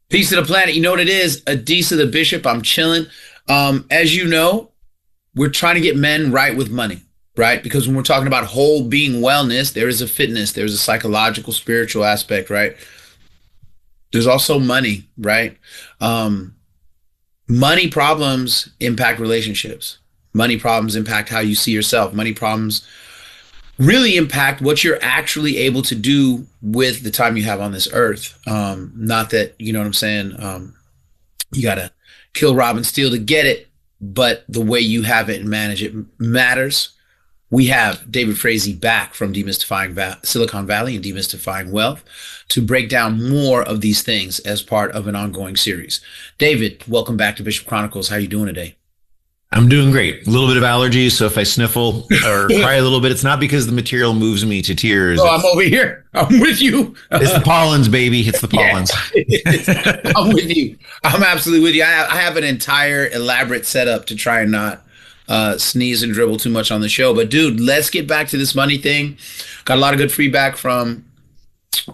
Peace to the planet. You know what it is? A D to the bishop. I'm chilling. As you know, we're trying to get men right with money, right? Because when we're talking about whole being wellness, there is a fitness, there's a psychological, spiritual aspect, right? There's also money, right? Money problems impact relationships. Money problems impact how you see yourself. Money problems really impact what you're actually able to do with the time you have on this earth. Not that, you know what I'm saying? You got to kill, rob, and steal to get it, but the way you have it and manage it matters. We have David Frazee back from Demystifying Silicon Valley and Demystifying Wealth to break down more of these things as part of an ongoing series. David, welcome back to Bishop Chronicles. How you doing today? I'm doing great. A little bit of allergies, so if I sniffle or cry a little bit, it's not because the material moves me to tears. Oh, I'm over here. I'm with you. It's the pollens, baby. It's the pollens. Yeah, I'm with you. I'm absolutely with you. I have an entire elaborate setup to try and not sneeze and dribble too much on the show. But dude, let's get back to this money thing. Got a lot of good feedback from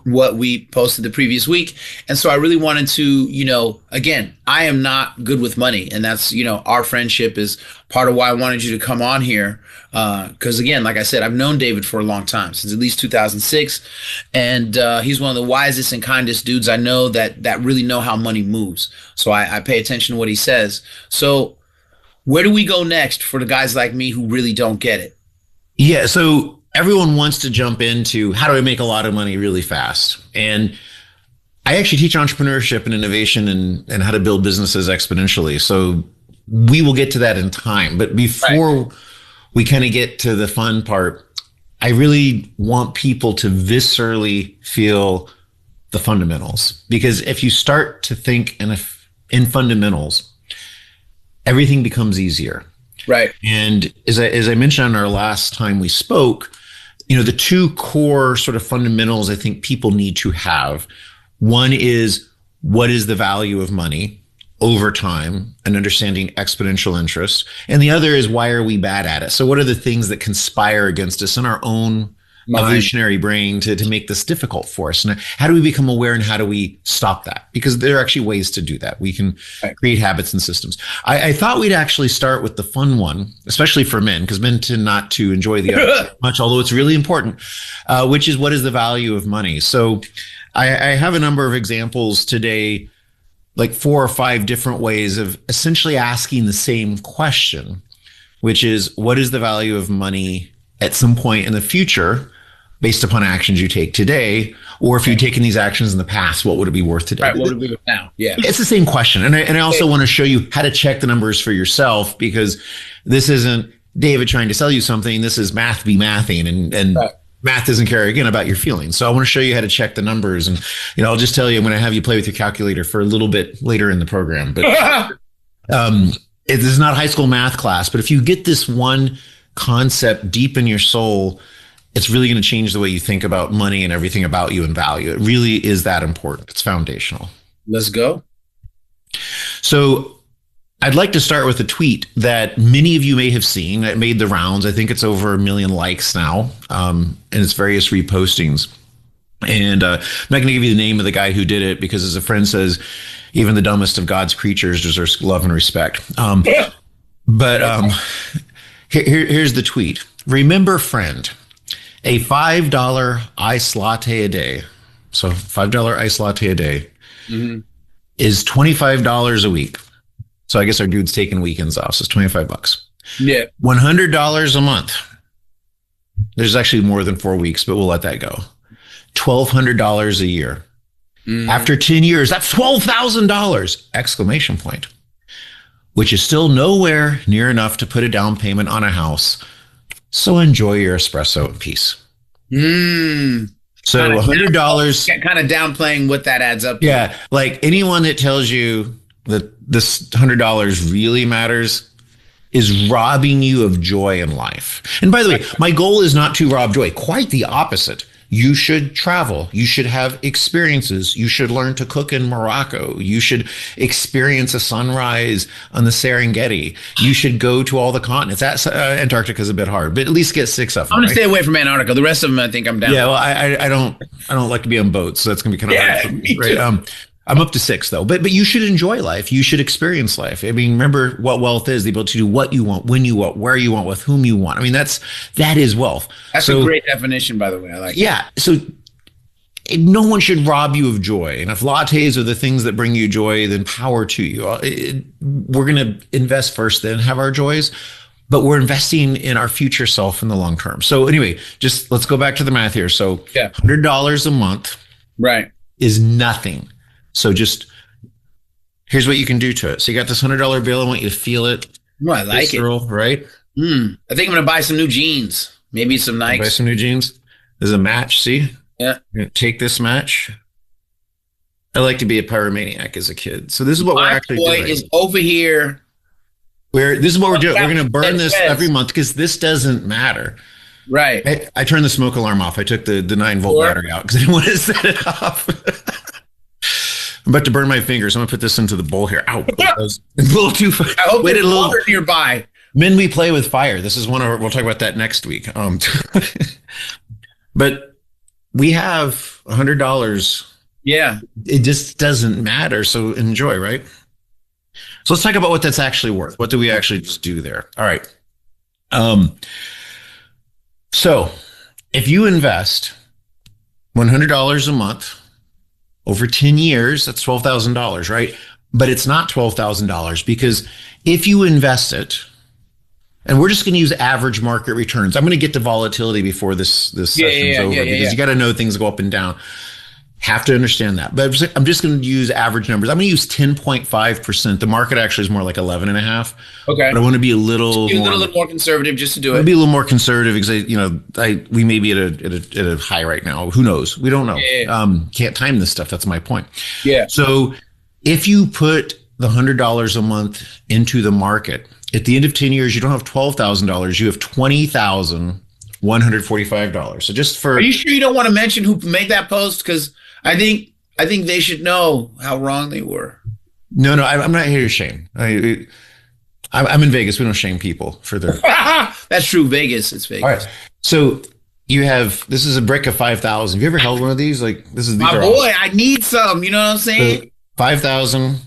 what we posted the previous week. And so I really wanted to, again, I am not good with money. And that's, our friendship is part of why I wanted you to come on here. Because again, like I said, I've known David for a long time, since at least 2006. And he's one of the wisest and kindest dudes I know that really know how money moves. So I pay attention to what he says. So where do we go next for the guys like me who really don't get it? Yeah. So everyone wants to jump into how do I make a lot of money really fast? And I actually teach entrepreneurship and innovation and how to build businesses exponentially. So we will get to that in time. But before we kind of get to the fun part, I really want people to viscerally feel the fundamentals. Because if you start to think in fundamentals, everything becomes easier. Right. And as I mentioned on our last time we spoke, the two core sort of fundamentals I think people need to have. One is, what is the value of money over time and understanding exponential interest? And the other is, why are we bad at it? So what are the things that conspire against us in our own evolutionary brain to make this difficult for us? And how do we become aware, and how do we stop that? Because there are actually ways to do that. We can create habits and systems. I thought we'd actually start with the fun one, especially for men, because men tend not to enjoy the other much, although it's really important, which is, what is the value of money? So I have a number of examples today, like 4 or 5 different ways of essentially asking the same question, which is, what is the value of money at some point in the future, based upon actions you take today? Or if you'd taken these actions in the past, what would it be worth today? Right, what would it be worth now? Yeah. It's the same question. And I also want to show you how to check the numbers for yourself, because this isn't David trying to sell you something. This is math be mathing, and math doesn't care, again, about your feelings. So I want to show you how to check the numbers. And, I'll just tell you, I'm going to have you play with your calculator for a little bit later in the program. But this is not high school math class. But if you get this one concept deep in your soul, it's really going to change the way you think about money and everything about you and value. It really is that important. It's foundational. Let's go. So I'd like to start with a tweet that many of you may have seen that made the rounds. I think it's over 1 million likes now, and it's various repostings. And I'm not going to give you the name of the guy who did it, because, as a friend says, even the dumbest of God's creatures deserves love and respect. Here's the tweet. Remember, friend, a $5 ice latte a day. So $5 ice latte a day is $25 a week. So I guess our dude's taking weekends off. So it's $25. Yeah. $100 a month. There's actually more than 4 weeks, but we'll let that go. $1,200 a year. After 10 years, that's $12,000! Exclamation point. Which is still nowhere near enough to put a down payment on a house. So enjoy your espresso in peace. So $100. Kind of downplaying what that adds up to. Yeah. Like, anyone that tells you that this $100 really matters is robbing you of joy in life. And by the way, my goal is not to rob joy. Quite the opposite. You should travel. You should have experiences. You should learn to cook in Morocco. You should experience a sunrise on the Serengeti. You should go to all the continents. Antarctica is a bit hard, but at least get 6 of them. I'm going to stay away from Antarctica. The rest of them, I think I'm down. Yeah, well, I don't like to be on boats, so that's going to be kind of hard for me, right? I'm up to six though, but you should enjoy life. You should experience life. I mean, remember what wealth is: the ability to do what you want, when you want, where you want, with whom you want. I mean, that is wealth. That's a So great definition, by the way. I like it. yeah, so no one should rob you of joy. And if lattes are the things that bring you joy, then power to you. We're going to invest first, then have our joys, but we're investing in our future self in the long term. So anyway, just let's go back to the math here. So Yeah. $100 a month Right. is nothing. So just here's what you can do to it. So you got this $100 bill. I want you to feel it. No, I like it. Visceral, right? I think I'm gonna buy some new jeans. Maybe some Buy Nikes. some new jeans. There's a match. See, Yeah. I'm gonna take this match. I like to be a pyromaniac as a kid. So this is what we're My actually boy doing. is over here. This is what we're doing. We're going to burn That this says- every month because this doesn't matter. Right. I turned the smoke alarm off. I took the 9-volt Sure. battery out because I didn't want to set it off. I'm about to burn my fingers. I'm going to put this into the bowl here. Ow. That was a little too far. I hope Waited there's a little. water nearby. Men, we play with fire. This is one of our, we'll talk about that next week. But we have $100. Yeah. It just doesn't matter. So enjoy, right? So let's talk about what that's actually worth. What do we actually just do there? All right. So if you invest $100 a month over 10 years, that's $12,000, right? But it's not $12,000 because if you invest it, and we're just going to use average market returns. I'm going to get to volatility before this session's over because you got to know things go up and down. Have to understand that. But I'm just going to use average numbers. I'm going to use 10.5%. The market actually is more like 11.5. Okay. But I want to be a little Be a more, little more conservative just to do I'll it. be a little more conservative because we may be at a high right now. Who knows? We don't know. Yeah. Can't time this stuff. That's my point. Yeah. So if you put the $100 a month into the market, at the end of 10 years, you don't have $12,000. You have $20,145. So just for Are you sure you don't want to mention who made that post? Because I think they should know how wrong they were. no, I'm not here to shame. I'm in Vegas. We don't shame people for their. That's true. Vegas. It's Vegas. All right. So you have this is a brick of 5,000. Have you ever held one of these? Like this is these My are boy, I need some. You know what I'm saying? So 5,000,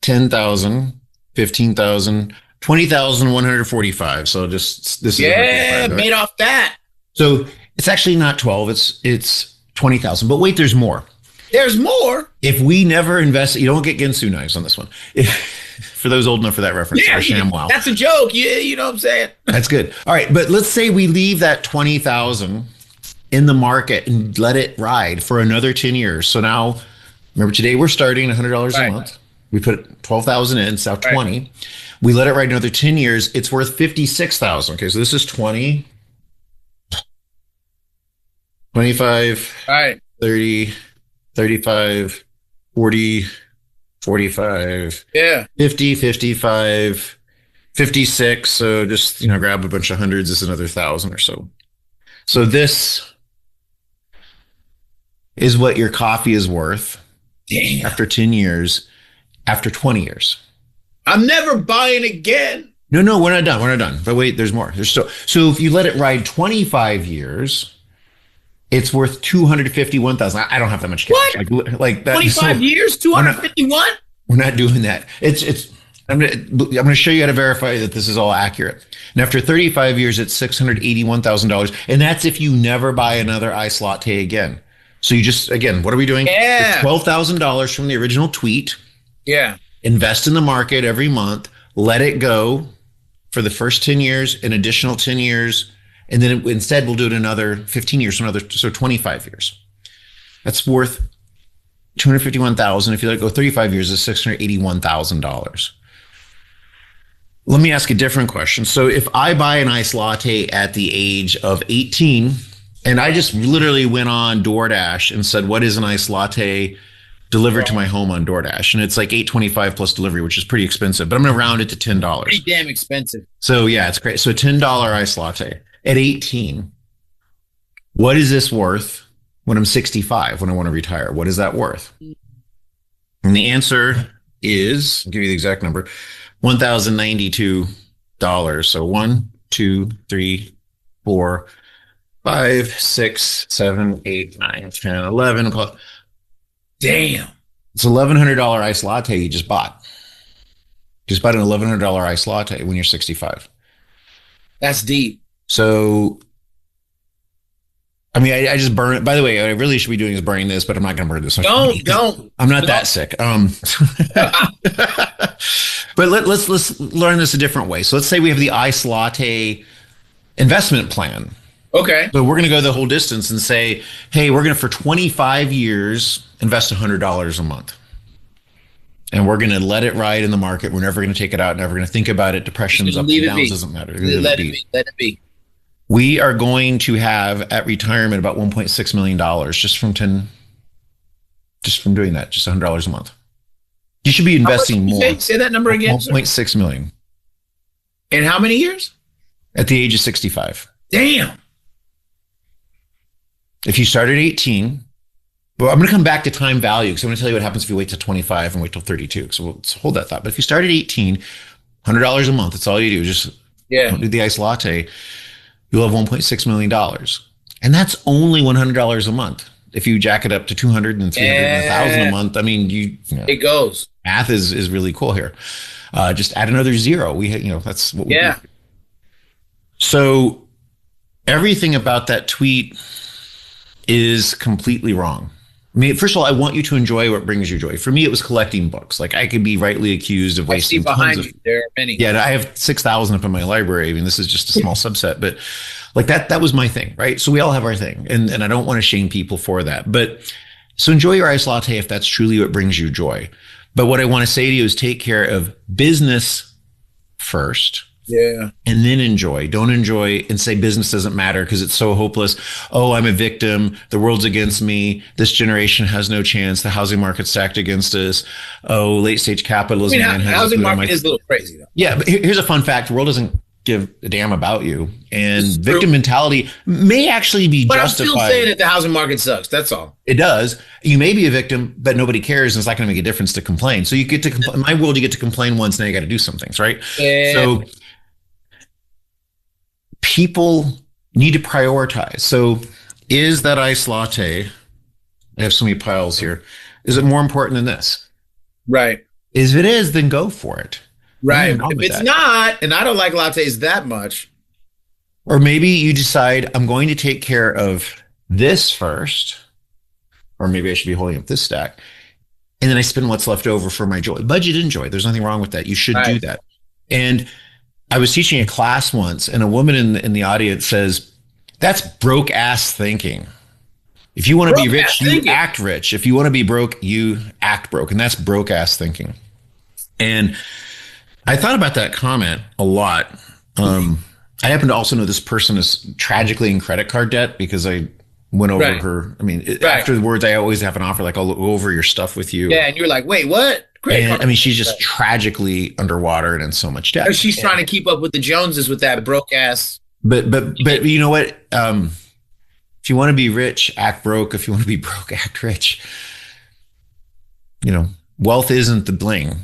10,000, 15,000, 20,145. So just this is Yeah, made off that. So it's actually not 12. It's 20,000. But wait, there's more. There's more. If we never invest, you don't get Ginsu knives on this one. For those old enough for that reference, Yeah, or ShamWow. that's a joke. You know what I'm saying? That's good. All right, but let's say we leave that 20,000 in the market and let it ride for another 10 years. So now, remember today we're starting $100 Right. a month. We put 12,000 in, it's now 20. Right. We let it ride another 10 years. It's worth 56,000. Okay, so this is 20, 25, All right. 30, 35, 40, 45, Yeah. 50, 55, 56. So just, grab a bunch of hundreds. This is another 1,000 or so. So this is what your coffee is worth Damn. after 10 years, after 20 years. I'm never buying again. No, we're not done. We're not done. But wait, there's more. There's still. So if you let it ride 25 years, it's worth 251,000. I don't have that much cash. What? Like that. 25 years, 251? We're not doing that. I'm going to show you how to verify that this is all accurate. And after 35 years, it's $681,000. And that's if you never buy another ice latte again. So you just, again, what are we doing? Yeah. It's $12,000 from the original tweet. Yeah. Invest in the market every month. Let it go for the first 10 years, an additional 10 years. And then instead, we'll do it another 15 years, so 25 years. That's worth $251,000. If you let it go 35 years, it's $681,000. Let me ask a different question. So if I buy an iced latte at the age of 18, and I just literally went on DoorDash and said, what is an iced latte delivered to my home on DoorDash? And it's like $8.25 plus delivery, which is pretty expensive, but I'm going to round it to $10. Pretty damn expensive. So yeah, it's great. So $10 iced latte at 18. What is this worth when I'm 65, when I want to retire? What is that worth? And the answer is, I'll give you the exact number, $1,092. So 1, 2, 3, 4, 5, 6, 7, 8, 9, 10, 11. Damn. It's $1,100 iced latte you just bought. Just bought an $1,100 iced latte when you're 65. That's deep. So, I mean, I just burn it. By the way, what I really should be doing is burning this, but I'm not going to burn this much money. Don't. I'm not that sick. But let's learn this a different way. So let's say we have the iced latte investment plan. Okay. So we're going to go the whole distance and say, hey, we're going to, for 25 years, invest $100 a month. And we're going to let it ride in the market. We're never going to take it out. Never going to think about it. Depressions, ups and downs, doesn't matter. Let it be. Let it be. We are going to have at retirement about $1.6 million just from doing that, just $100 a month. You should be investing more. Say that number again. 1.6 million. In how many years? At the age of 65. Damn. If you start at 18, well, I'm going to come back to time value because I'm going to tell you what happens if you wait till 25 and wait till 32. So we'll hold that thought. But if you start at 18, $100 a month, that's all you do. Just don't do the iced latte. You'll have $1.6 million. And that's only $100 a month. If you jack it up to 200 and 300 and 1,000 a month, I mean, it goes. Math is really cool here. Just add another zero. That's what we do. So everything about that tweet is completely wrong. I mean, first of all, I want you to enjoy what brings you joy. For me, it was collecting books. Like, I could be rightly accused of wasting behind you. There are many. Yeah, I have 6,000 up in my library. I mean, this is just a small subset, but like that was my thing, right? So we all have our thing, and I don't want to shame people for that. But so enjoy your iced latte if that's truly what brings you joy. But what I want to say to you is take care of business first. Yeah. And then enjoy. Don't enjoy and say business doesn't matter because it's so hopeless. Oh, I'm a victim. The world's against me. This generation has no chance. The housing market's stacked against us. Oh, late stage capitalism. I mean, the housing market is a little crazy, though. Yeah, but here's a fun fact. The world doesn't give a damn about you. And victim mentality may actually be justified. But I'm still saying that the housing market sucks. That's all. It does. You may be a victim, but nobody cares. And it's not going to make a difference to complain. So you get to complain. In my world, you get to complain once, now you got to do some things, right? Yeah. So people need to prioritize. So is that iced latte, I have so many piles here, is it more important than this? Right. If it is, then go for it. Right. If it's not, and I don't like lattes that much. Or maybe you decide I'm going to take care of this first, or maybe I should be holding up this stack, and then I spend what's left over for my joy. Budget and joy. There's nothing wrong with that. You should do that. And I was teaching a class once, and a woman in the audience says, "That's broke ass thinking. If you want to be rich, you act rich. If you want to be broke, you act broke." And that's broke ass thinking. And I thought about that comment a lot. I happen to also know this person is tragically in credit card debt because I went over her. I mean, afterwards, I always have an offer like, I'll go over your stuff with you. Yeah, and you're like, wait, what? And, I mean, she's just tragically underwater and in so much debt. She's trying to keep up with the Joneses with that broke ass. But you know what? If you want to be rich, act broke. If you want to be broke, act rich. You know, wealth isn't the bling.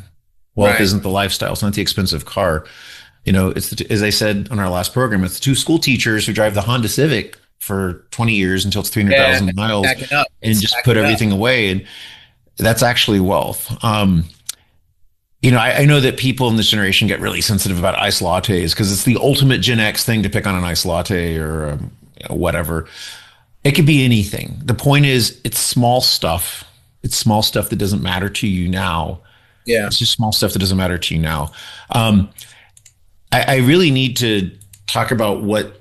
Wealth isn't the lifestyle. It's not the expensive car. You know, it's as I said on our last program, it's the two school teachers who drive the Honda Civic for 20 years until it's 300,000 miles and just put everything away. And that's actually wealth. You know, I know that people in this generation get really sensitive about iced lattes because it's the ultimate Gen X thing to pick on an iced latte or whatever. It could be anything. The point is, it's small stuff. It's small stuff that doesn't matter to you now. Yeah. It's just small stuff that doesn't matter to you now. I really need to talk about what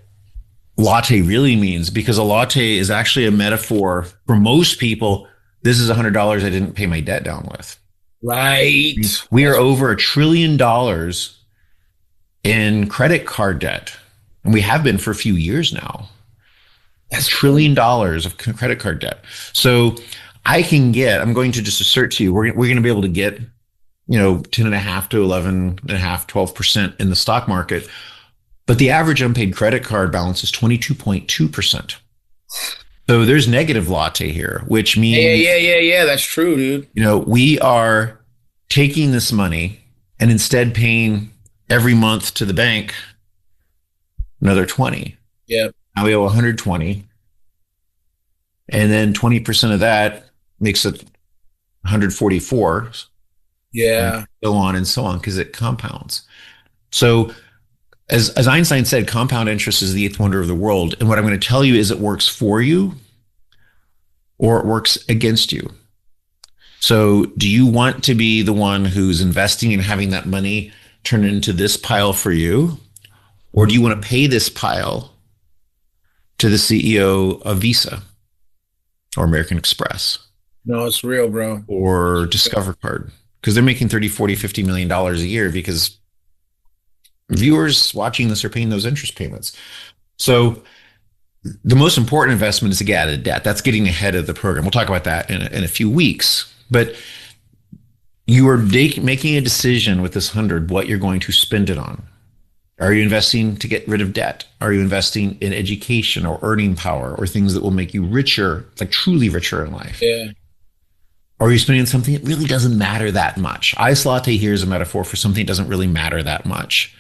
latte really means, because a latte is actually a metaphor for most people. This is $100 I didn't pay my debt down with. Right. We are over $1 trillion in credit card debt. And we have been for a few years now. That's $1 trillion of credit card debt. So I'm going to just assert to you, we're going to be able to get, 10.5 to 11.5, 12% in the stock market. But the average unpaid credit card balance is 22.2%. So there's negative latte here, which means yeah. That's true, dude. We are taking this money and instead paying every month to the bank another 20. Yeah. Now we owe 120. And then 20% of that makes it 144, and Yeah. so on and so on, because it compounds. So as Einstein said, compound interest is the eighth wonder of the world. And what I'm going to tell you is it works for you or it works against you. So do you want to be the one who's investing and having that money turn into this pile for you? Or do you want to pay this pile to the CEO of Visa or American Express No, it's real, bro. or Discover Card? Because they're making 30, 40, $50 million a year because viewers watching this are paying those interest payments. So the most important investment is to get out of debt. That's getting ahead of the program. We'll talk about that in a few weeks. But you are making a decision with this 100 what you're going to spend it on. Are you investing to get rid of debt? Are you investing in education or earning power or things that will make you richer, like truly richer in life? Yeah. Or are you spending on something that really doesn't matter that much? Ice latte here is a metaphor for something that doesn't really matter that much.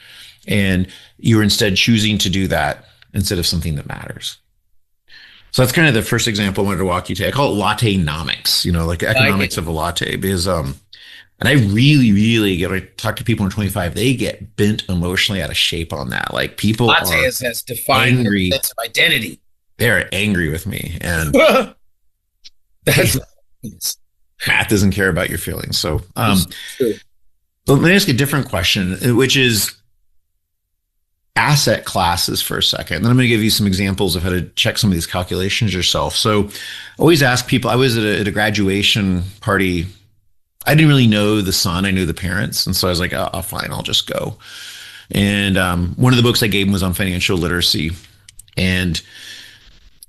And you're instead choosing to do that instead of something that matters. So that's kind of the first example I wanted to walk you to. I call it latte-nomics, like economics of a latte, because and I really, really get, when I talk to people in 25, they get bent emotionally out of shape on that. Like people Latte are has defined angry. their sense of identity. They're angry with me, and That's math doesn't care about your feelings. So, true. but let me ask a different question, which is asset classes for a second. Then I'm going to give you some examples of how to check some of these calculations yourself. So, always ask people. I was at a graduation party. I didn't really know the son. I knew the parents. And so I was like, oh, fine, I'll just go. And one of the books I gave him was on financial literacy. And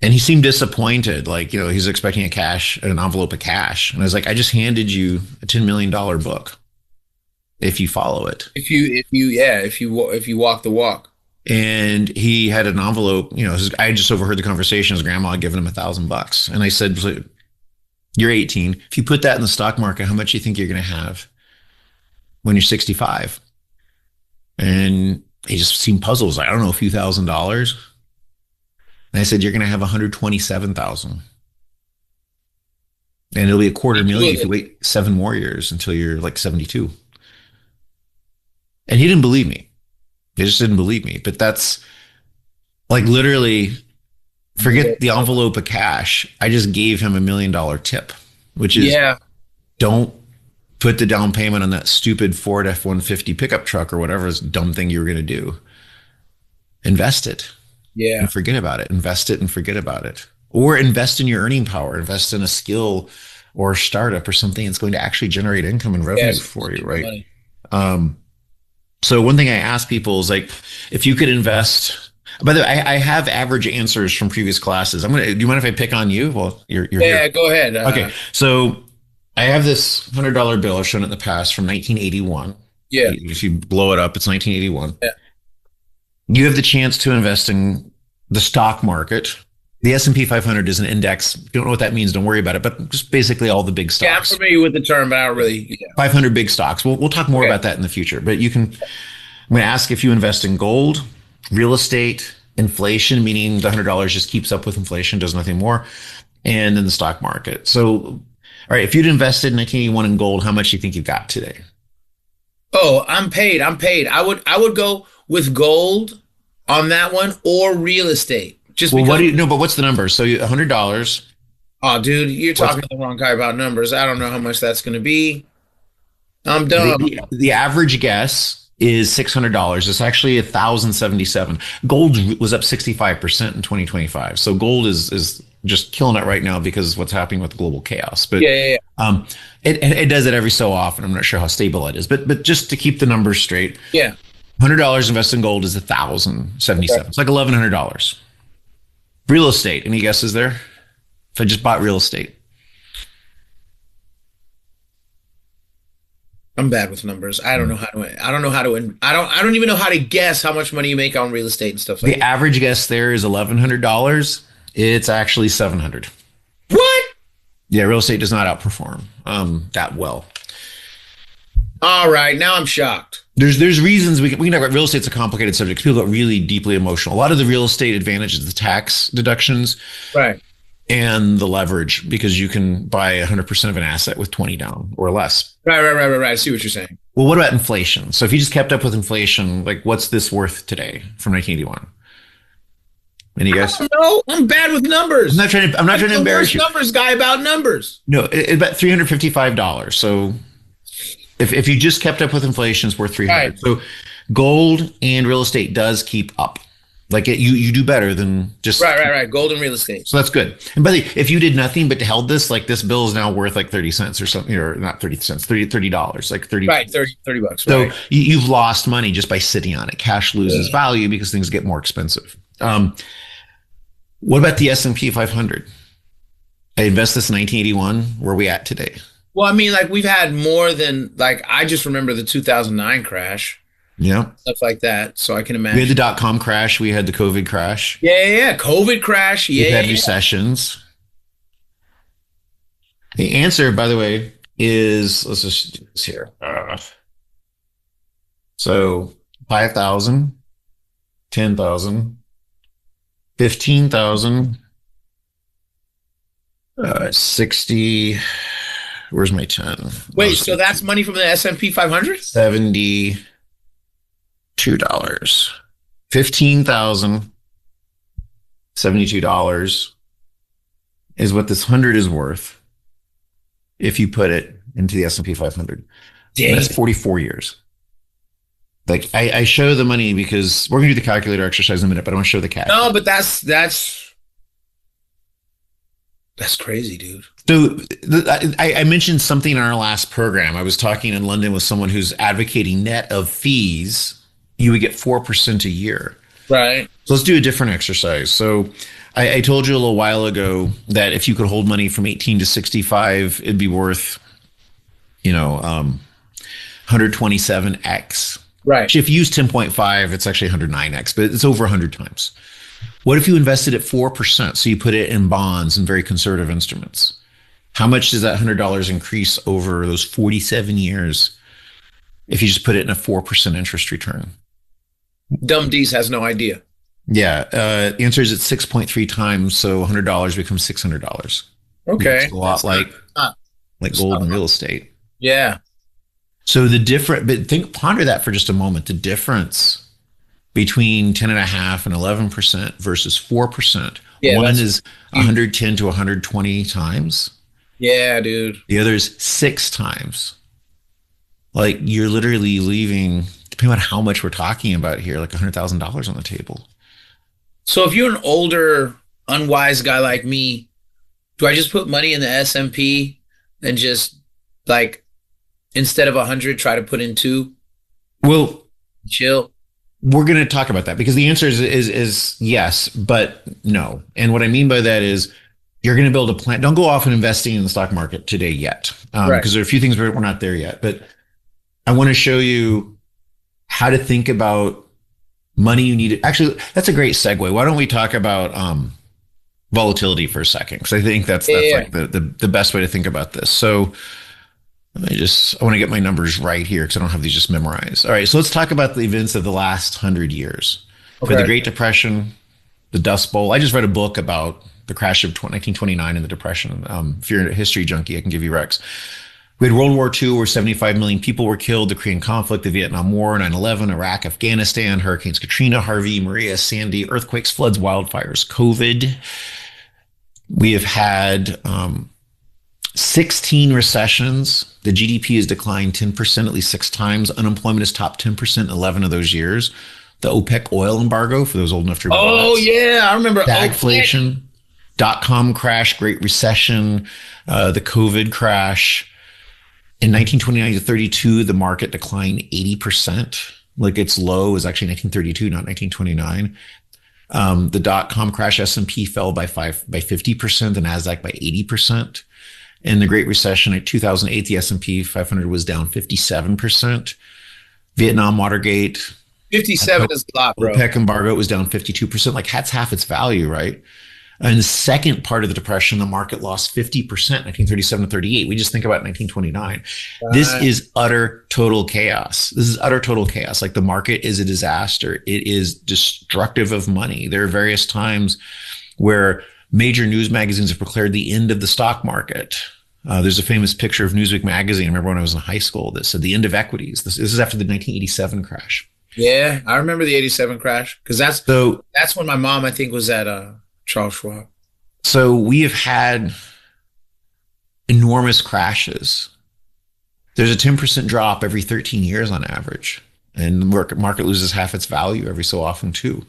he seemed disappointed. Like, he's expecting an envelope of cash. And I was like, I just handed you a $10 million book if you follow it. If you walk the walk. And he had an envelope, I just overheard the conversation. His grandma had given him $1,000. And I said, you're 18. If you put that in the stock market, how much do you think you're going to have when you're 65? And he just seemed puzzled. He was like, I don't know, a few $1,000s. And I said, you're going to have 127,000. And it'll be $250,000 if you wait 7 more years until you're like 72. And he didn't believe me. He just didn't believe me. But that's like literally, forget the envelope of cash. I just gave him $1 million tip, which is don't put the down payment on that stupid Ford F-150 pickup truck or whatever dumb thing you were going to do. Invest it. Yeah. And forget about it. Invest it and forget about it. Or invest in your earning power. Invest in a skill or a startup or something that's going to actually generate income and revenue for you, right? So one thing I ask people is like, if you could invest. By the way, I have average answers from previous classes. Do you mind if I pick on you? Well, you're here. Go ahead. Okay, so I have this $100 bill I've shown it in the past from 1981. Yeah. If you blow it up, it's 1981. Yeah. You have the chance to invest in the stock market. The S&P 500 is an index. Don't know what that means. Don't worry about it. But just basically all the big stocks. Yeah, I'm familiar with the term, but I don't really. 500 big stocks. We'll talk more about that in the future. But I'm going to ask if you invest in gold, real estate, inflation, meaning the $100 just keeps up with inflation, does nothing more, and then the stock market. So, all right, if you'd invested in 1981 in gold, how much do you think you've got today? Oh, I'm paid. I would go with gold on that one or real estate. Just well, but what's the number? So $100. Oh, dude, you're talking to the wrong guy about numbers. I don't know how much that's going to be. I'm dumb. The average guess is $600. It's actually $1,077. Gold was up 65% in 2025. So gold is just killing it right now because of what's happening with global chaos. But it does it every so often. I'm not sure how stable it is, but just to keep the numbers straight. Yeah. $100 invested in gold is $1,077. Okay. It's like $1,100. Real estate. Any guesses there? If I just bought real estate. I'm bad with numbers. I don't know how to. I don't even know how to guess how much money you make on real estate and stuff like that. The average guess there is $1,100. It's actually $700. What? Yeah, real estate does not outperform that well. All right, now I'm shocked. There's reasons we can talk about real estate's a complicated subject. People get really deeply emotional. A lot of the real estate advantages, the tax deductions, right? and the leverage because you can buy 100% of an asset with 20 down or less. Right. I see what you're saying. Well, what about inflation? So if you just kept up with inflation, like what's this worth today from 1981? Any I guys? don't know. I'm bad with numbers. I'm not I'm trying to the embarrass worst you. numbers guy about numbers. No, about $355. So if you just kept up with inflation, it's worth 300. Right. So gold and real estate does keep up. Like you do better than just Right. Gold and real estate. so that's good. And by the way, if you did nothing but held this, like this bill is now worth like 30 cents or something, or not 30 cents, $30, like 30. Right. 30 bucks. So Right. you've lost money just by sitting on it. Cash loses value because things get more expensive. What about the S&P 500? I invested this in 1981. Where are we at today? Well, I mean, like we've had more than like I just remember the 2009 crash, Yeah. stuff like that. So I can We had imagine. the dot-com crash. We had the COVID crash. Yeah. COVID crash. We've had Yeah. recessions. The answer, by the way, is let's just do this here. So 5,000, 10,000, 15,000, 60. Where's my 10? Wait, so that's money from the S&P 500? $72. $15,072 is what this 100 is worth if you put it into the S&P 500. Dang. That's 44 years. Like I show the money because we're gonna do the calculator exercise in a minute, but I want to show the cash. No, but that's crazy, dude. So I mentioned something in our last program. I was talking in London with someone who's advocating net of fees, you would get 4% a year. Right. So let's do a different exercise. So I told you a little while ago that if you could hold money from 18 to 65, it'd be worth, 127x. Right. Actually, if you use 10.5, it's actually 109x, but it's over 100 times. What if you invested at 4%? So you put it in bonds and very conservative instruments. How much does that $100 increase over those 47 years if you just put it in a 4% interest return? Dumb D's has no idea. Yeah. The answer is it's 6.3 times. So $100 becomes $600. Okay. It's a lot like gold and real estate. Yeah. So but ponder that for just a moment. The difference between 10.5 and 11% versus 4%. Yeah, One is 110 to 120 times. Yeah, dude. The other is 6 times. Like you're literally leaving, depending on how much we're talking about here, like $100,000 on the table. So if you're an older, unwise guy like me, do I just put money in the S&P and just like instead of 100, try to put in 2? Well, Chill. we're going to talk about that because the answer is yes, but no. And what I mean by that is you're going to build a plan. Don't go off and investing in the stock market today yet, Right. because there are a few things we're not there yet. But I want to show you how to think about money you need. Actually, that's a great segue. Why don't we talk about volatility for a second? Because I think that's Yeah. like the best way to think about this. So I want to get my numbers right here because I don't have these just memorized. All right, so let's talk about the events of the last 100 years. For the Okay. Great Depression, the Dust Bowl. I just read a book about the crash of 1929 and the Depression. If you're a history junkie, I can give you Rex. We had World War II where 75 million people were killed, the Korean conflict, the Vietnam War, 9/11, Iraq, Afghanistan, Hurricanes Katrina, Harvey, Maria, Sandy, earthquakes, floods, wildfires, COVID. We have had 16 recessions. The GDP has declined 10% at least 6 times. Unemployment has topped 10% in 11 of those years. The OPEC oil embargo, for those old enough to remember. Oh, yeah. I remember. Stagflation, dot-com crash, Great Recession, the COVID crash. In 1929 to 32, the market declined 80%. Like its low was actually 1932, not 1929. The dot-com crash, S&P fell by 50%, the NASDAQ by 80%. In the Great Recession in 2008, the S&P 500 was down 57%. Vietnam Watergate, 57 is a lot, bro. OPEC embargo was down 52%. Like that's half its value, right? And the second part of the Depression, the market lost 50%, 1937 to 38. We just think about 1929. This is utter total chaos. This is utter total chaos. Like the market is a disaster. It is destructive of money. There are various times where major news magazines have declared the end of the stock market. There's a famous picture of Newsweek magazine. I remember when I was in high school that said the end of equities. This is after the 1987 crash. Yeah, I remember the '87 crash because that's when my mom, I think, was at Charles Schwab. So we have had enormous crashes. There's a 10% drop every 13 years on average, and the market loses half its value every so often too.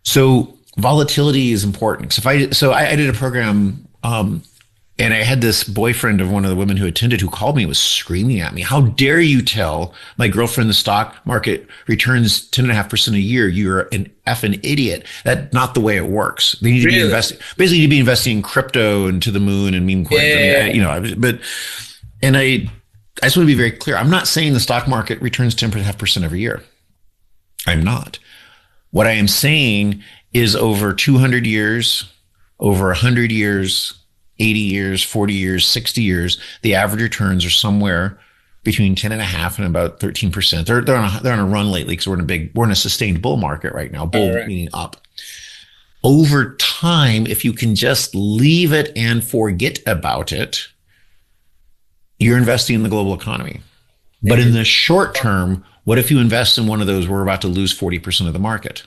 So volatility is important. So I did a program. And I had this boyfriend of one of the women who attended who called me and was screaming at me. How dare you tell my girlfriend the stock market returns 10.5% a year? You're an effing idiot. That's not the way it works. They need to be investing. Basically, you need to be investing in crypto and to the moon and meme coins. Yeah. I just want to be very clear. I'm not saying the stock market returns 10.5% every year. I'm not. What I am saying is over 200 years, over 100 years, 80 years, 40 years, 60 years, the average returns are somewhere between 10.5 and about 13%. They're on a run lately because we're in a sustained bull market right now. Bull meaning up. Over time, if you can just leave it and forget about it, you're investing in the global economy. But in the short term, what if you invest in one of those? We're about to lose 40% of the market.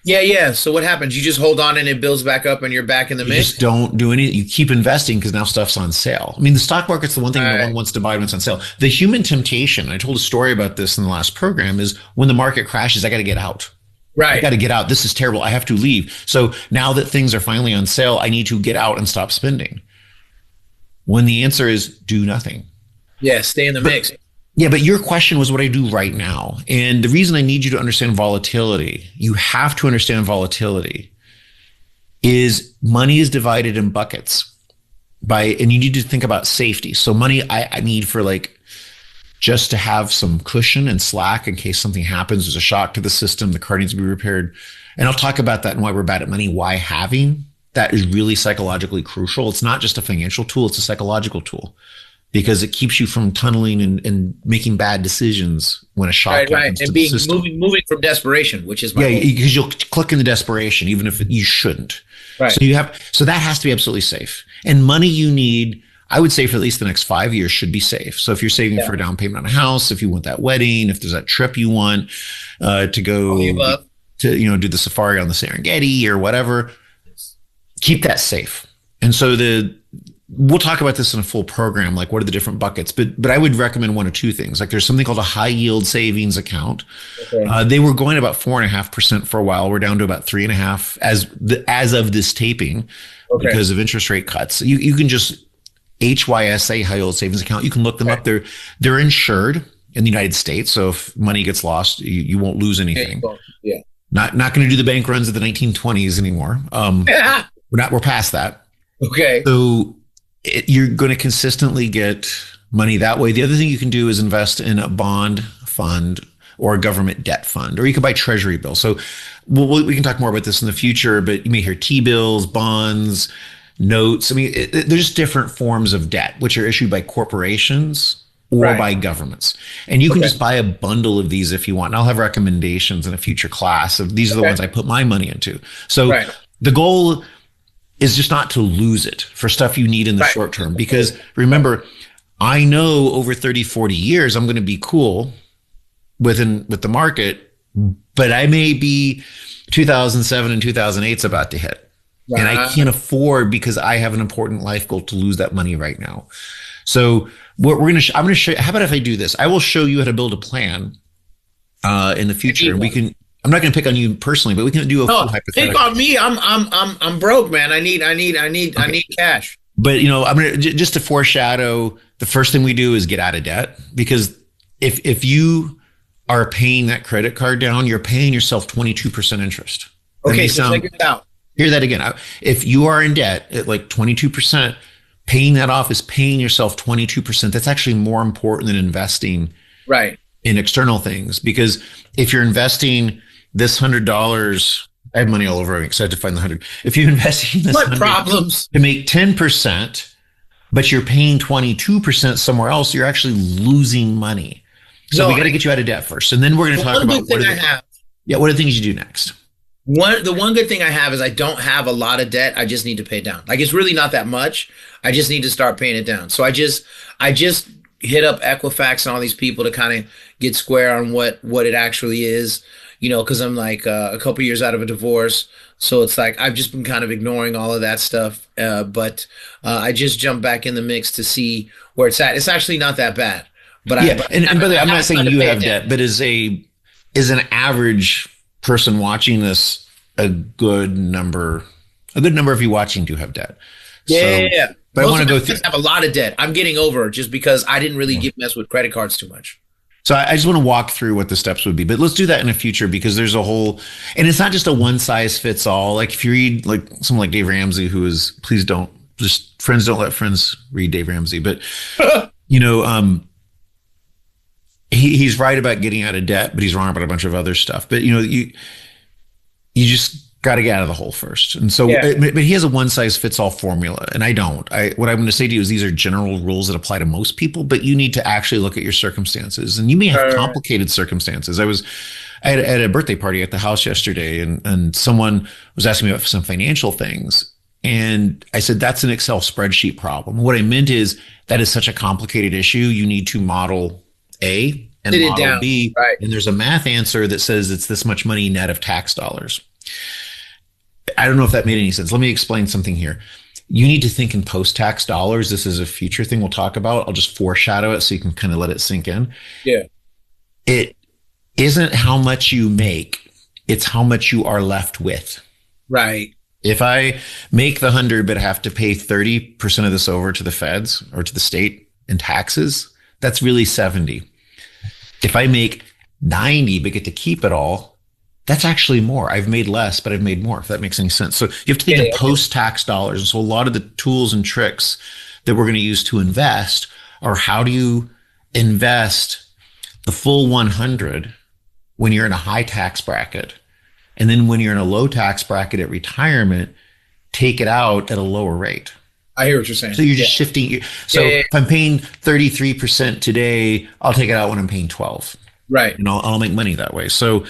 Yeah. So what happens? You just hold on and it builds back up and you're back in the mix? You just don't do anything. You keep investing because now stuff's on sale. I mean, the stock market's the one thing no one wants to buy when it's on sale. The human temptation, I told a story about this in the last program, is when the market crashes, I got to get out. Right. I got to get out. This is terrible. I have to leave. So now that things are finally on sale, I need to get out and stop spending. When the answer is do nothing. Yeah, stay in the mix. Yeah, but your question was what I do right now. And the reason I need you to understand volatility, you have to understand volatility, is money is divided in buckets and you need to think about safety. So money I need for just to have some cushion and slack in case something happens. There's a shock to the system. The car needs to be repaired. And I'll talk about that and why we're bad at money, why having that is really psychologically crucial. It's not just a financial tool. It's a psychological tool. Because it keeps you from tunneling and making bad decisions when a shock happens to the system. Moving from desperation, which is because you'll click into desperation even if you shouldn't. Right. So that has to be absolutely safe. And money you need, I would say for at least the next 5 years should be safe. So if you're saving for a down payment on a house, if you want that wedding, if there's that trip you want to go to do the safari on the Serengeti or whatever, keep that safe. And so we'll talk about this in a full program, like what are the different buckets, but I would recommend one of two things. Like there's something called a high yield savings account. Okay. They were going about 4.5% for a while. We're down to about 3.5 as of this taping because of interest rate cuts. You can just HYSA, high yield savings account. You can look them up. They're insured in the United States. So if money gets lost, you won't lose anything. Yeah. Not going to do the bank runs of the 1920s anymore. We're past that. Okay. So you're going to consistently get money that way. The other thing you can do is invest in a bond fund or a government debt fund, or you can buy treasury bills. So we can talk more about this in the future, but you may hear T-bills, bonds, notes. I mean, there's different forms of debt, which are issued by corporations or by governments. And you can just buy a bundle of these if you want. And I'll have recommendations in a future class of these are the ones I put my money into. So the goal is just not to lose it for stuff you need in the short term. Because remember, I know over 30, 40 years, I'm going to be cool with the market, but I may be 2007 and 2008 is about to hit. And I can't afford, because I have an important life goal, to lose that money right now. So what I'm going to show you, how about if I do this? I will show you how to build a plan in the future. And I'm not going to pick on you personally, but we can do a full hypothetical. Pick on me. I'm broke, man. I need cash. But I'm going to just to foreshadow. The first thing we do is get out of debt, because if you are paying that credit card down, you're paying yourself 22% interest. Okay, so check it out. Hear that again. If you are in debt at like 22%, paying that off is paying yourself 22%. That's actually more important than investing in external things, because if you're investing this $100, I have money all over. I'm excited to find the 100. If you're investing this problems to make 10%, but you're paying 22% somewhere else, you're actually losing money. So we got to get you out of debt first, and then we're going to talk about what are the things you do next. The one good thing I have is I don't have a lot of debt. I just need to pay it down. Like it's really not that much. I just need to start paying it down. So I just hit up Equifax and all these people to kind of get square on what it actually is, because I'm like a couple years out of a divorce. So it's like I've just been kind of ignoring all of that stuff. But I just jumped back in the mix to see where it's at. It's actually not that bad. But I Yeah, but and by the way, I I'm not have saying to you pay it have down. debt, but is an average person watching this a good number of you watching do have debt. Yeah, yeah, So, yeah. but I Most want of to my go through. friends have a lot of debt. I'm getting over it just because I didn't really get messed with credit cards too much. So I just want to walk through what the steps would be, but let's do that in the future because there's a whole, and it's not just a one size fits all. Like if you read like someone like Dave Ramsey, who is, please don't, just friends don't let friends read Dave Ramsey, but you know, he's right about getting out of debt, but he's wrong about a bunch of other stuff. But you just got to get out of the hole first. And so, Yeah. but he has a one size fits all formula, and I don't. What I'm going to say to you is these are general rules that apply to most people, but you need to actually look at your circumstances, and you may have Uh, complicated circumstances. I had at a birthday party at the house yesterday, and someone was asking me about some financial things. And I said, that's an Excel spreadsheet problem. What I meant is that is such a complicated issue. You need to model A and Sit it model down. B. Right. And there's a math answer that says it's this much money net of tax dollars. I don't know if that made any sense. Let me explain something here. You need to think in post tax dollars. This is a future thing we'll talk about. I'll just foreshadow it so you can kind of let it sink in. Yeah. It isn't how much you make, it's how much you are left with. Right. If I make the 100, but have to pay 30% of this over to the feds or to the state in taxes, that's really 70. If I make 90, but get to keep it all, that's actually more. I've made less, but I've made more, if that makes any sense. So you have to think Yeah, in yeah, post tax dollars. And so a lot of the tools and tricks that we're going to use to invest are how do you invest the full 100 when you're in a high tax bracket? And then when you're in a low tax bracket at retirement, take it out at a lower rate. I hear what you're saying. So you're Yeah. just shifting. So Yeah, yeah, yeah. if I'm paying 33% today, I'll take it out when I'm paying 12. Right. And I'll make money that way. So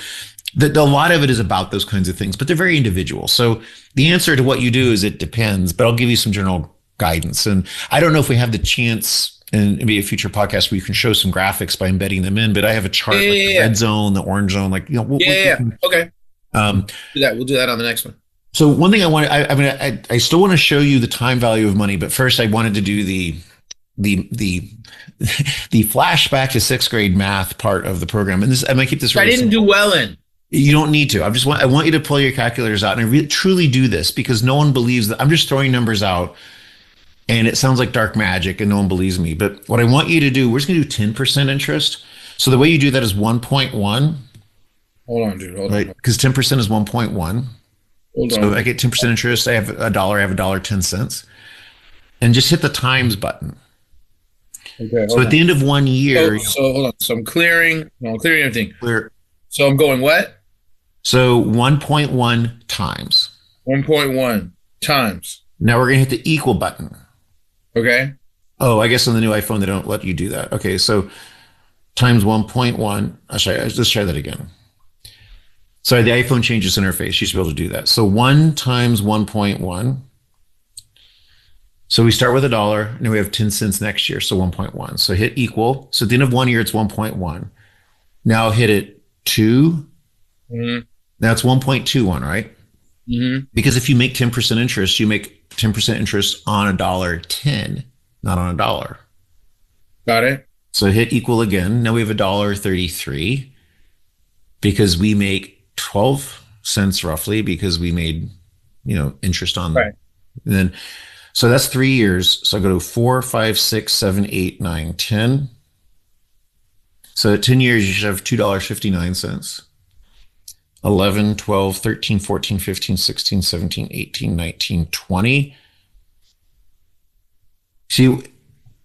a lot of it is about those kinds of things, but they're very individual. So the answer to what you do is it depends, but I'll give you some general guidance. And I don't know if we have the chance and maybe a future podcast where you can show some graphics by embedding them in, but I have a chart Yeah, like yeah, the yeah. red zone, the orange zone, like, Yeah, yeah, yeah. Okay. um, Do that. We'll do that on the next one. so one thing I still want to show you the time value of money, but first I wanted to do the the flashback to sixth grade math part of the program. And this, I might keep this I really didn't simple. do well in. You don't need to. I want you to pull your calculators out, and I really, truly do this because no one believes that I'm just throwing numbers out, and it sounds like dark magic, and no one believes me. But what I want you to do, we're just going to do 10% interest. So the way you do that is 1.1, Hold on, dude. Hold right? on. Because 10% is 1.1. Hold So on. I get 10% interest. I have a dollar. I have a dollar 10 cents, and just hit the times button. Okay. So Hold at the on. end of 1 year, So hold on. So I'm clearing. No, I'm clearing everything. we're So I'm going what? so 1.1 times. 1.1 times. Now we're going to hit the equal button. Okay. Oh, I guess on the new iPhone, they don't let you do that. Okay, so times 1.1. Let's try that again. Sorry, the iPhone changes interface. You should be able to do that. So 1 times 1.1. So we start with a dollar, and then we have 10 cents next year, so 1.1. So hit equal. So at the end of 1 year, it's 1.1. Now hit it 2. Mm-hmm. Now it's 1.21, right? Mm-hmm. Because if you make 10% interest, you make 10% interest on a dollar 10, not on a dollar. Got it. So hit equal again. Now we have a dollar 33 because we make 12 cents roughly because we made, interest on them. Right. And then, so that's 3 years. So I go to 4, 5, 6, 7, 8, 9, 10. So at 10 years, you should have $2.59. 11, 12, 13, 14, 15, 16, 17, 18, 19, 20. See,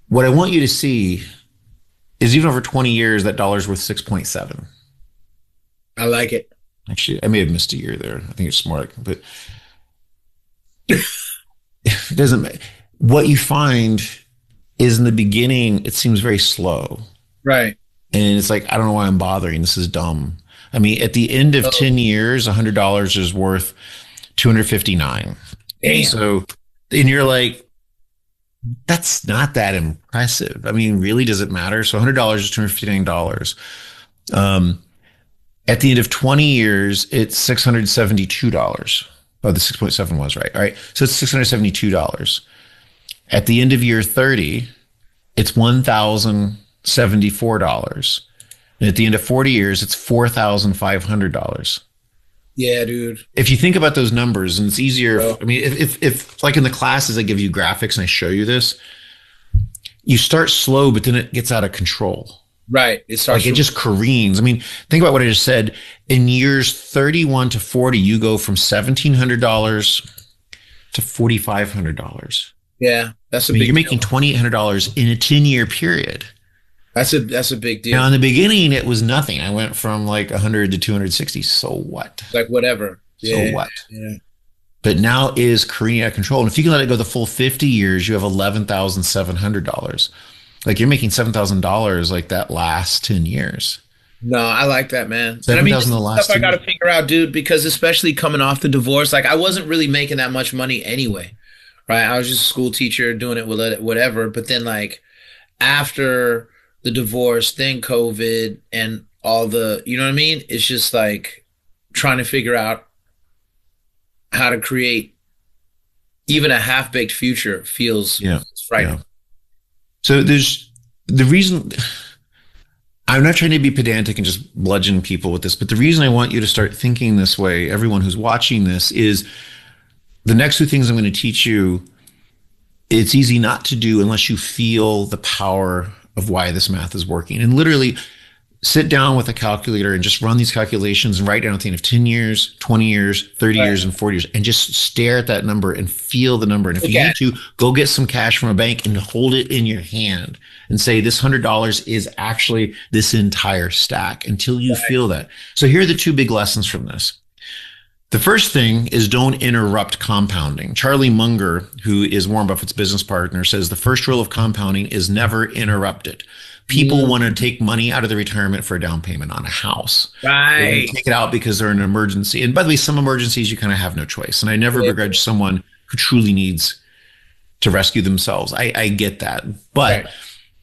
what I want you to see is even over 20 years, that dollar's worth 6.7. I like it. Actually, I may have missed a year there. I think it's more like, but it doesn't. What you find is in the beginning, it seems very slow. Right. And it's like, I don't know why I'm bothering. This is dumb. I mean, at the end of Oh, 10 years, $100 is worth 259. damn. So, and you're like, that's not that impressive. I mean, really, does it matter? So $100 is $259. Um, at the end of 20 years, it's $672. Oh, the 6.7 was right. All right. So it's $672. At the end of year 30, it's $1,074. And at the end of 40 years, it's $4,500. Yeah, dude. If you think about those numbers, and it's easier, Bro. I mean, if like in the classes, I give you graphics and I show you this, you start slow, but then it gets out of control. Right. It starts Like it from just careens. I mean, think about what I just said. In years 31 to 40, you go from $1,700 to $4,500. yeah. That's I a mean, you're big making deal. $2,800 in a 10-year period. That's a big Now, deal. in the beginning, it was nothing. I went from like 100 to 260. So what? Like whatever. So Yeah. what? Yeah. But now is careening out of control. And if you can let it go the full 50 years, you have $11,700. Like you're making $7,000 like that last 10 years. No, I like that, man. And I mean, this 7,000 the is last stuff I 10 got years. to figure out, dude, because especially coming off the divorce, like I wasn't really making that much money anyway, right? I was just a school teacher doing it with whatever. But then, like, after the divorce, then COVID and all the, you know what I mean? It's just like trying to figure out how to create even a half-baked future feels Yeah. Yeah. frightening. So there's the reason I'm not trying to be pedantic and just bludgeon people with this, but the reason I want you to start thinking this way, everyone who's watching this, is the next two things I'm going to teach you. It's easy not to do unless you feel the power of why this math is working. And literally sit down with a calculator and just run these calculations and write down at the end of 10 years, 20 years, 30 Right. years, and 40 years, and just stare at that number and feel the number. And if you Okay. need to, go get some cash from a bank and hold it in your hand and say, this $100 is actually this entire stack until you feel that. So here are the two big lessons from this. The first thing is don't interrupt compounding. Charlie Munger, who is Warren Buffett's business partner, says the first rule of compounding is never interrupt it. People want to take money out of the retirement for a down payment on a house. They Right. take it out because they're in an emergency. And by the way, some emergencies you kind of have no choice. And I never Yeah. begrudge someone who truly needs to rescue themselves. I get that. But Right.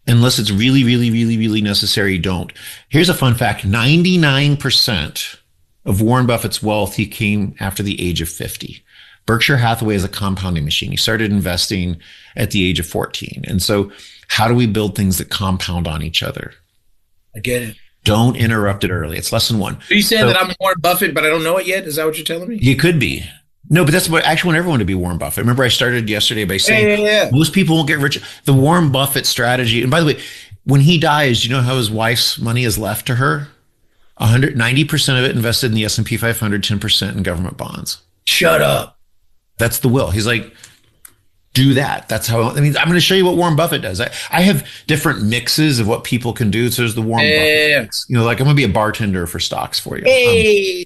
unless it's really, really, really, really necessary, don't. Here's a fun fact. 99% of Warren Buffett's wealth, he came after the age of 50. Berkshire Hathaway is a compounding machine. He started investing at the age of 14. And so how do we build things that compound on each other? I get it. Don't interrupt it early. It's lesson one. Are you saying So that I'm Warren Buffett, but I don't know it yet? Is that what you're telling me? you could be. No, but that's what I actually want everyone to be Warren Buffett. Remember, I started yesterday by Yeah, saying yeah, yeah. most people won't get rich. The Warren Buffett strategy, and by the way, when he dies, you know how his wife's money is left to her? 190% of it invested in the S&P 500, 10% in government bonds. Shut up. That's the will. He's like, do that. That's how, I mean, I'm going to show you what Warren Buffett does. I have different mixes of what people can do. So there's the Warren Buffett Yeah. mix. You know, like I'm going to be a bartender for stocks for you. Hey.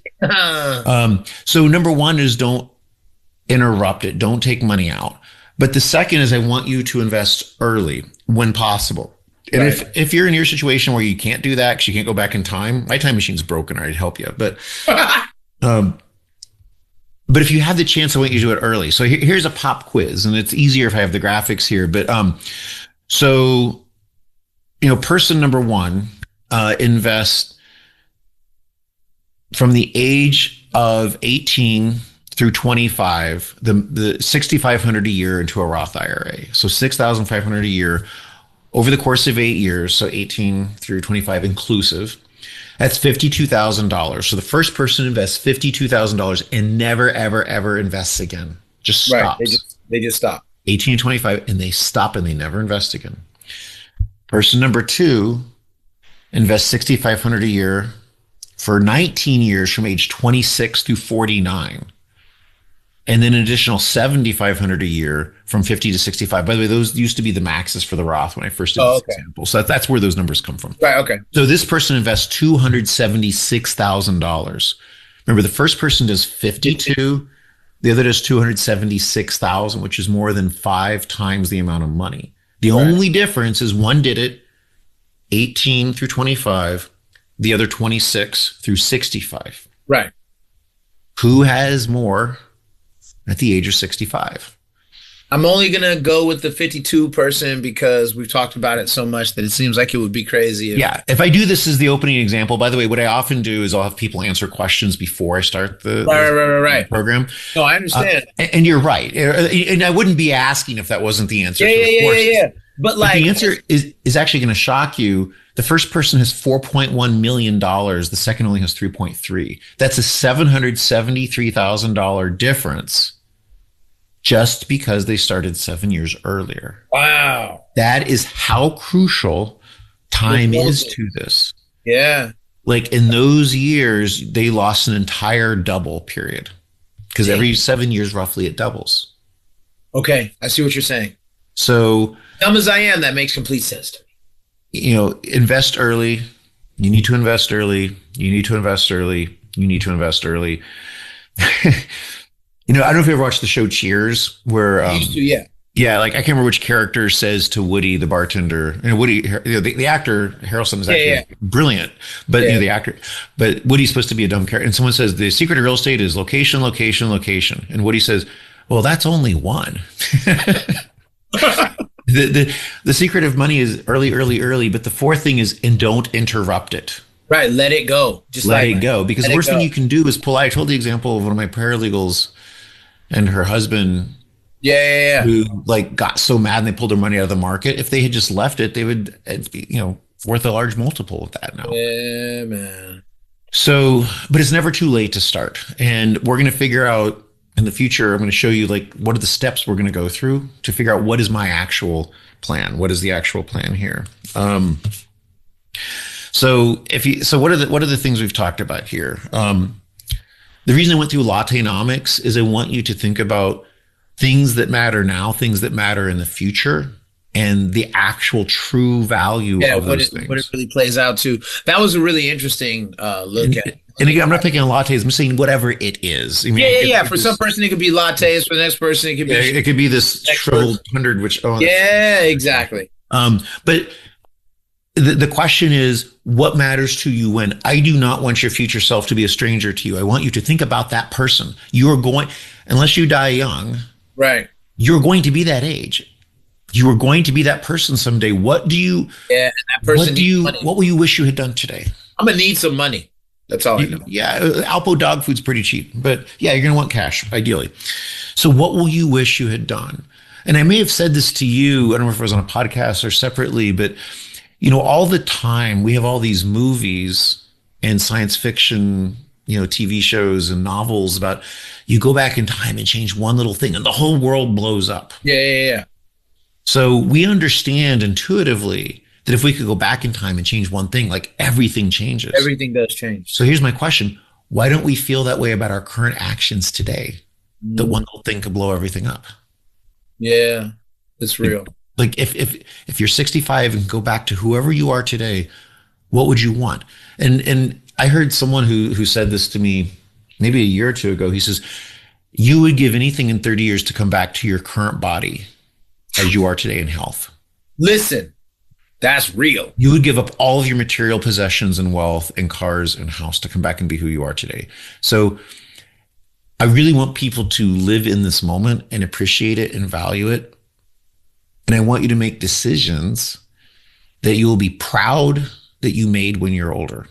So number one is don't interrupt it. Don't take money out. But the second is I want you to invest early when possible. And Right. if you're in your situation where you can't do that because you can't go back in time, my time machine's broken. I'd help you. But if you have the chance, I want you to do it early. So here's a pop quiz, and it's easier if I have the graphics here. But so you know, person number one, invest from the age of 18 through 25, the 6,500 a year into a Roth IRA. So 6,500 a year over the course of 8 years. So 18 through 25 inclusive. That's $52,000. So the first person invests $52,000 and never, ever, ever invests again. Just Right. stops. They just stop. 18 to 25, and they stop and they never invest again. Person number two invests $6,500 a year for 19 years from age 26 through 49. And then an additional $7,500 a year from 50 to 65. By the way, those used to be the maxes for the Roth when I first did this example. So that's where those numbers come from. Right. Okay. So this person invests $276,000. Remember, the first person does 52, the other does 276,000, which is more than 5 times the amount of money. The only difference is one did it 18 through 25, the other 26 through 65. Right. Who has more at the age of 65? I'm only gonna go with the 52 person because we've talked about it so much that it seems like it would be crazy if. Yeah, if I do this as the opening example, by the way, what I often do is I'll have people answer questions before I start Right. program. No, I understand. And you're right. And I wouldn't be asking if that wasn't the answer Yeah, for yeah, the yeah, course. yeah, yeah. But But like, the answer is actually going to shock you. The first person has $4.1 million. The second only has 3.3. That's a $773,000 difference just because they started 7 years earlier. wow. That is how crucial time is to this. Yeah. Like in those years, they lost an entire double period because every 7 years, roughly, it doubles. Okay, I see what you're saying. So, Dumb as I am, that makes complete sense to me. invest early. You need to invest early. You need to invest early. You need to invest early. I don't know if you ever watched the show Cheers, where I used to, yeah. yeah, like I can't remember which character says to Woody, the bartender. Woody, the actor Harrelson is actually brilliant, but the actor, but Woody's supposed to be a dumb character. And someone says the secret of real estate is location, location, location, and Woody says, "Well, that's only one." The secret of money is early, early, early, but the fourth thing is and don't interrupt it. Right, let it go. Just Let it go, because the worst thing you can do is pull. I told the example of one of my paralegals and her husband. Yeah. Who like got so mad and they pulled their money out of the market. If they had just left it, they would, worth a large multiple of that now. Yeah, man. So, but it's never too late to start. And we're going to figure out in the future, I'm going to show you like what are the steps we're going to go through to figure out what is my actual plan. What is the actual plan here? So what are the things we've talked about here? The reason I went through Lattenomics is I want you to think about things that matter now, things that matter in the future, and the actual true value of those things. What it really plays out to. That was a really interesting look at it. And again, I'm not picking on lattes. I'm saying whatever it is. I mean, For some person, it could be lattes. For the next person, it could be. It could be this shriveled 100, which. Exactly. But the question is, what matters to you when I do not want your future self to be a stranger to you. I want you to think about that person. You are going, unless you die young. Right. You're going to be that age. You are going to be that person someday. What do you? Yeah, and that person. What will you wish you had done today? I'm gonna need some money. That's all I know. Yeah, Alpo dog food's pretty cheap, but yeah, you're gonna want cash ideally. So, what will you wish you had done? And I may have said this to you. I don't know if it was on a podcast or separately, but all the time we have all these movies and science fiction. TV shows and novels about you go back in time and change one little thing and the whole world blows up. Yeah. So we understand intuitively that if we could go back in time and change one thing, like everything changes. Everything does change. So here's my question. Why don't we feel that way about our current actions today? That one little thing could blow everything up. Yeah, it's real. Like if you're 65 and go back to whoever you are today, what would you want? And I heard someone who said this to me maybe a year or two ago. He says, you would give anything in 30 years to come back to your current body as you are today in health. Listen, that's real. You would give up all of your material possessions and wealth and cars and house to come back and be who you are today. So I really want people to live in this moment and appreciate it and value it. And I want you to make decisions that you will be proud that you made when you're older.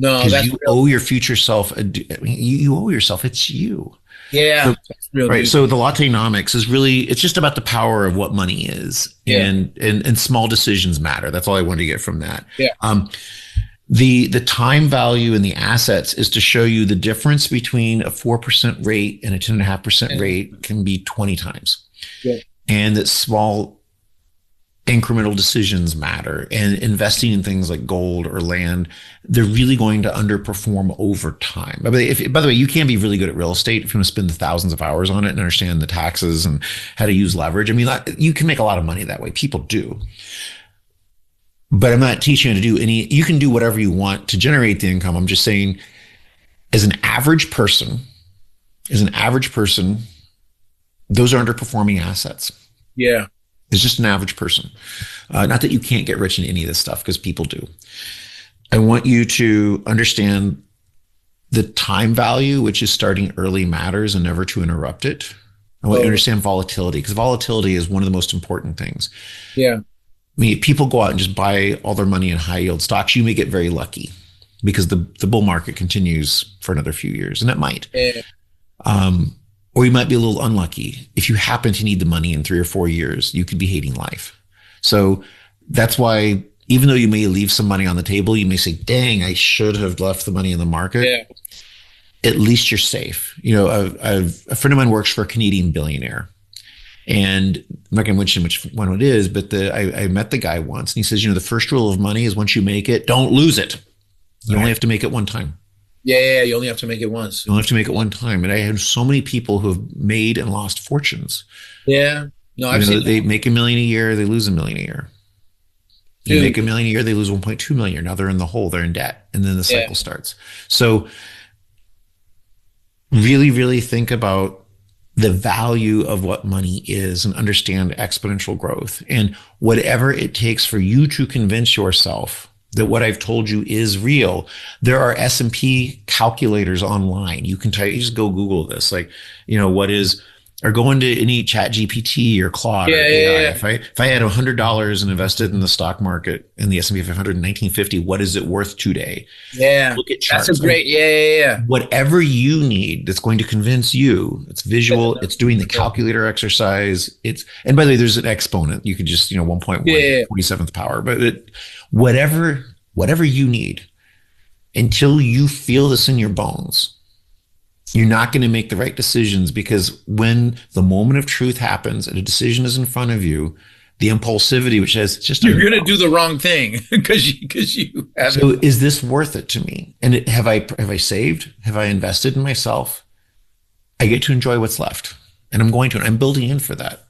No, that's you real. Owe your future self. You owe yourself. It's you. Yeah. So, that's real right. Deep. So the Lattenomics is really, it's just about the power of what money is. Yeah. And small decisions matter. That's all I wanted to get from that. Yeah. The time value and the assets is to show you the difference between a 4% rate and a 10.5% rate can be 20 times. Yeah. And that small incremental decisions matter, and investing in things like gold or land, they're really going to underperform over time. By the way, you can be really good at real estate if you want to spend the thousands of hours on it and understand the taxes and how to use leverage. I mean, you can make a lot of money that way. People do. But I'm not teaching you to do you can do whatever you want to generate the income. I'm just saying, as an average person, those are underperforming assets. Yeah. It's just an average person. Not that you can't get rich in any of this stuff, because people do. I want you to understand the time value, which is starting early matters and never to interrupt it. I want you to Oh, understand volatility because volatility is one of the most important things. yeah. I mean, people go out and just buy all their money in high yield stocks. You may get very lucky because the bull market continues for another few years, and it might. Yeah. Or you might be a little unlucky. If you happen to need the money in 3 or 4 years, you could be hating life. So that's why, even though you may leave some money on the table, you may say, dang, I should have left the money in the market. Yeah. At least you're safe. You know, a friend of mine works for a Canadian billionaire. And I'm not going to mention which one it is, but I met the guy once and he says, you know, the first rule of money is once you make it, don't lose it. You only have to make it one time. Yeah, yeah, you only have to make it once. You only have to make it one time. And I have so many people who have made and lost fortunes. Yeah. No, You I've know, seen they that. make $1 million a year, they lose $1 million a year. You make Dude. $1 million a year, they lose 1.2 million. Now they're in the hole, they're in debt, and then the Yeah. cycle starts. So really, really think about the value of what money is and understand exponential growth. And whatever it takes for you to convince yourself that what I've told you is real, there are S&P calculators online. You can type, you just go Google this, like, you know, what is, or go into any chat GPT or Claude or Yeah, yeah, AI. yeah. If I had $100 and invested in the stock market in the S&P 500 in 1950, what is it worth today? Yeah. Look at That's a charts. great, yeah, yeah, Whatever you need that's going to convince you, it's visual, it's doing the yeah. calculator exercise. And by the way, there's an exponent. You could just, 1.1 Yeah, yeah, 47th power, but whatever you need until you feel this in your bones, you're not going to make the right decisions because when the moment of truth happens and a decision is in front of you, the impulsivity, which says, it's just you're gonna do the wrong thing because you haven't. so is this worth it to me? And have I saved? Have I invested in myself? I get to enjoy what's left. And I'm going to, and I'm building in for that.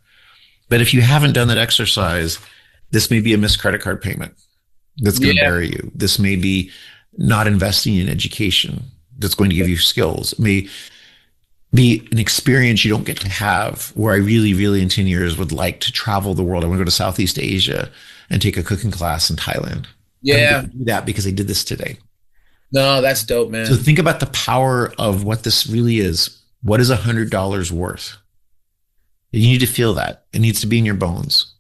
But if you haven't done that exercise, this may be a missed credit card payment that's going to Yeah, bury you. This may be not investing in education that's going to give you skills. It may be an experience you don't get to have where I really, really in 10 years would like to travel the world. I want to go to Southeast Asia and take a cooking class in Thailand. I don't get yeah. to do that because I did this today. No, that's dope, So man. think about the power of what this really is. What is $100 worth? You need to feel that. It needs to be in your bones.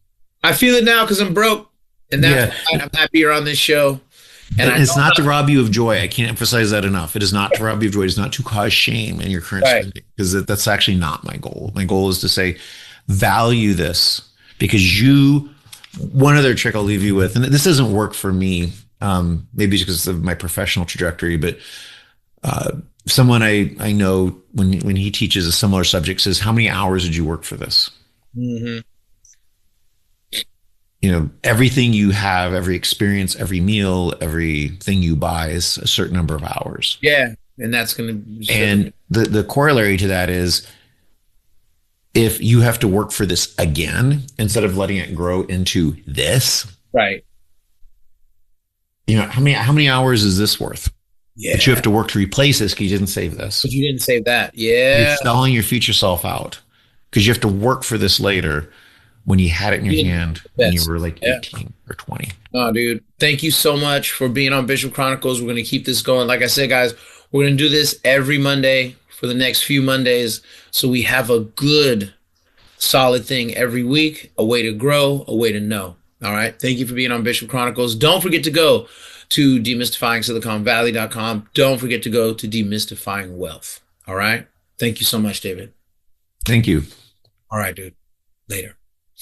I feel it now because I'm broke, and that's Yeah. why I'm happy you're on this show. And And I it's know not to how, rob you of joy. I can't emphasize that enough. It is not to rob you of joy. It's not to cause shame in your current right. spending because that's actually not my goal. My goal is to say, value this because one other trick I'll leave you with, and this doesn't work for me, maybe because of my professional trajectory, but someone I know when he teaches a similar subject says, how many hours did you work for this? Hmm. Everything you have, every experience, every meal, everything you buy is a certain number of hours. Yeah, and that's gonna And the corollary to that is if you have to work for this again, instead of letting it grow into this, right. how many hours is this worth? But you Yeah, have to work to replace this because you didn't save this. but you didn't save that. You're Yeah, selling your future self out because you have to work for this later when you had it in you your didn't hand when you invest. were like Yeah. 18 or 20. No, dude. Thank you so much for being on Bishop Chronicles. We're gonna keep this going. Like I said, guys, we're gonna do this every Monday for the next few Mondays, so we have a good, solid thing every week. A way to grow, a way to know. All right. Thank you for being on Bishop Chronicles. Don't forget to go to demystifyingsiliconvalley.com. Don't forget to go to demystifying wealth. All right. Thank you so much, David. Thank you. All right, dude. Later.